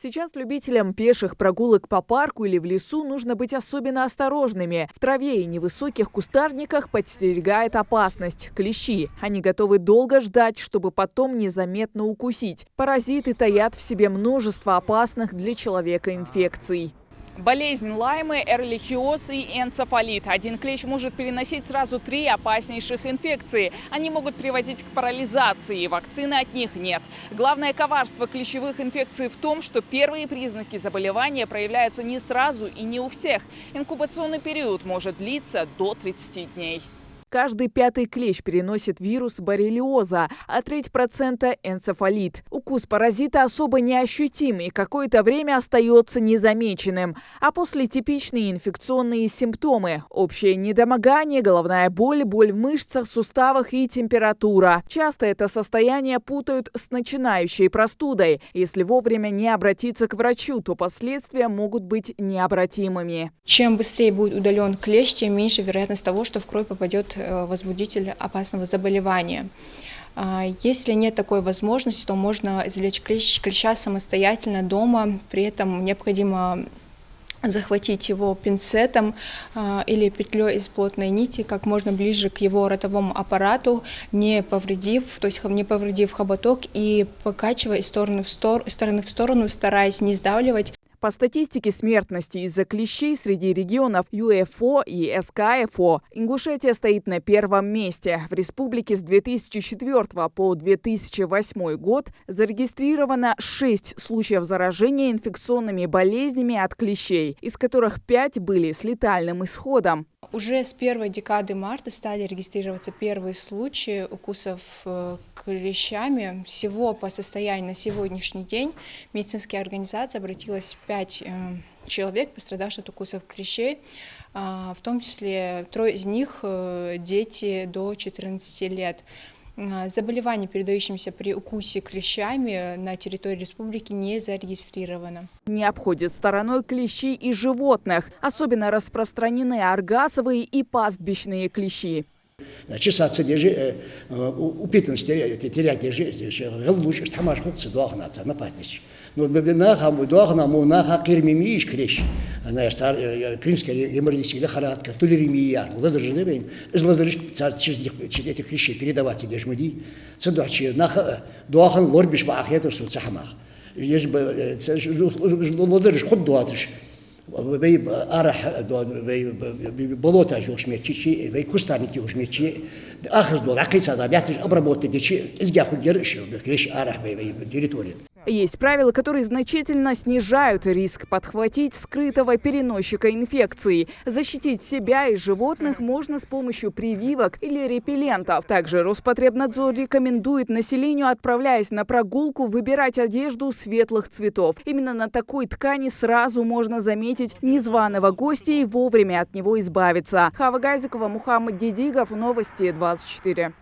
Сейчас любителям пеших прогулок по парку или в лесу нужно быть особенно осторожными. В траве и невысоких кустарниках подстерегает опасность – клещи. Они готовы долго ждать, чтобы потом незаметно укусить. Паразиты таят в себе множество опасных для человека инфекций. Болезнь Лаймы, эрлихиоз и энцефалит. Один клещ может переносить сразу 3 опаснейших инфекции. Они могут приводить к парализации, вакцины от них нет. Главное коварство клещевых инфекций в том, что первые признаки заболевания проявляются не сразу и не у всех. Инкубационный период может длиться до 30 дней. Каждый 5-й клещ переносит вирус боррелиоза, а 3% – энцефалит. Укус паразита особо неощутим и какое-то время остается незамеченным. А после типичные инфекционные симптомы – общее недомогание, головная боль, боль в мышцах, суставах и температура. Часто это состояние путают с начинающей простудой. Если вовремя не обратиться к врачу, то последствия могут быть необратимыми. Чем быстрее будет удален клещ, тем меньше вероятность того, что в кровь попадет возбудитель опасного заболевания. Если нет такой возможности, то можно извлечь клеща самостоятельно дома. При этом необходимо захватить его пинцетом или петлей из плотной нити как можно ближе к его ротовому аппарату, не повредив хоботок и покачивая из стороны в сторону, стараясь не сдавливать. По статистике смертности из-за клещей среди регионов ЮФО и СКФО Ингушетия стоит на первом месте. В республике с 2004 по 2008 год зарегистрировано 6 случаев заражения инфекционными болезнями от клещей, из которых 5 были с летальным исходом. Уже с первой декады марта стали регистрироваться первые случаи укусов клещами. Всего по состоянию на сегодняшний день в медицинские организации обратилось 5 человек, пострадавших от укусов клещей. В том числе 3 из них дети до 14 лет. Заболевание, передающимся при укусе клещами, на территории республики не зарегистрировано. Не обходят стороной клещи и животных. Особенно распространены аргасовые и пастбищные клещи. Чесаться держи, упитанность терять держи, лучше тамаш худцы дуахнаться на патнич. Но бебенаха дуахнаму наха кирмимиш клещ. Она крымская геморрагическая лихорадка, тулеремия, лазержный бейн, из лазерж через этих клещей передаваться держмади. Цедуачи наха дуахан лорбиш баахетер су цахмах. Есть лазерж худ дуатыш. Вей арах болота жушмечи, вей кустарники жушмечи. Ахр дол акиса да бятыш обработать дичи изгяху держи, клещ арах вей территории. Есть правила, которые значительно снижают риск подхватить скрытого переносчика инфекции. Защитить себя и животных можно с помощью прививок или репеллентов. Также Роспотребнадзор рекомендует населению, отправляясь на прогулку, выбирать одежду светлых цветов. Именно на такой ткани сразу можно заметить незваного гостя и вовремя от него избавиться. Хава Гайзикова, Мухаммад Дидигов, Новости 24.